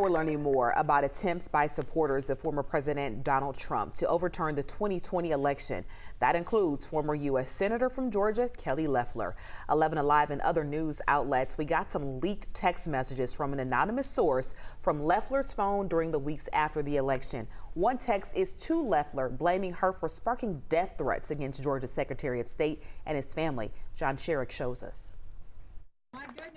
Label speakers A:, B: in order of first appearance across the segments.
A: We're learning more about attempts by supporters of former President Donald Trump to overturn the 2020 election. That includes former U.S. Senator from Georgia, Kelly Loeffler. 11 Alive and other news outlets, we got some leaked text messages from an anonymous source from Loeffler's phone during the weeks after the election. One text is to Loeffler, blaming her for sparking death threats against Georgia's Secretary of State and his family. John Sherrick shows us.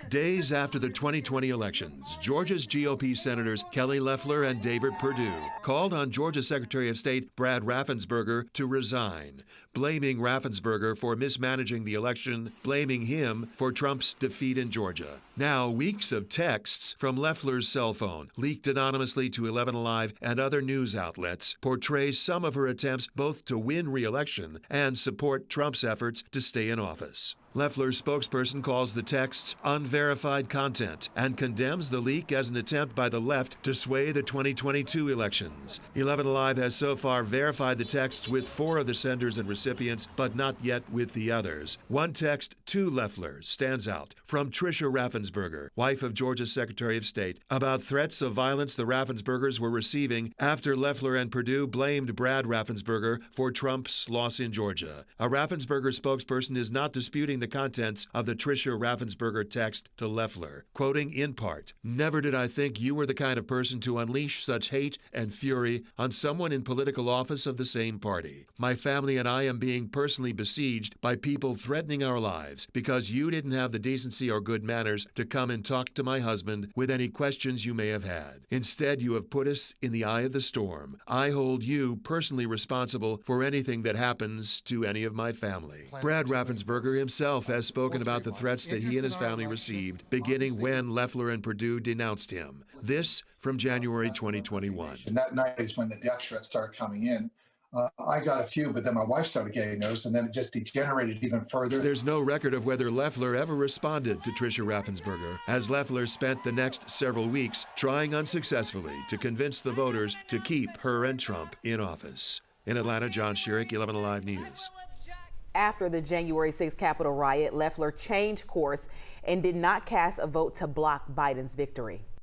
B: Days after the 2020 elections, Georgia's GOP senators Kelly Loeffler and David Perdue called on Georgia Secretary of State Brad Raffensperger to resign, blaming Raffensperger for mismanaging the election, blaming him for Trump's defeat in Georgia. Now, weeks of texts from Loeffler's cell phone, leaked anonymously to 11 Alive and other news outlets, portray some of her attempts both to win re-election and support Trump's efforts to stay in office. Loeffler's spokesperson calls the texts unverified content and condemns the leak as an attempt by the left to sway the 2022 elections. 11 Alive has so far verified the texts with 4 of the senders and recipients, but not yet with the others. One text to Loeffler stands out from Tricia Raffensperger, wife of Georgia's Secretary of State, about threats of violence the Raffenspergers were receiving after Loeffler and Perdue blamed Brad Raffensperger for Trump's loss in Georgia. A Raffensperger spokesperson is not disputing the contents of the Tricia Raffensperger text to Loeffler, quoting in part, "Never did I think you were the kind of person to unleash such hate and fury on someone in political office of the same party. My family and I am being personally besieged by people threatening our lives because you didn't have the decency or good manners to come and talk to my husband with any questions you may have had. Instead, you have put us in the eye of the storm. I hold you personally responsible for anything that happens to any of my family." Brad Raffensperger himself has spoken about the threats that he and his family received, beginning when Loeffler and Perdue denounced him. This from January 2021.
C: And that night is when the death threats started coming in. I got a few, but then my wife started getting those, and then it just degenerated even further.
B: There's no record of whether Loeffler ever responded to Tricia Raffensperger, as Loeffler spent the next several weeks trying unsuccessfully to convince the voters to keep her and Trump in office. In Atlanta, John Sherrick, 11 Alive News.
A: After the January 6th Capitol riot, Loeffler changed course and did not cast a vote to block Biden's victory.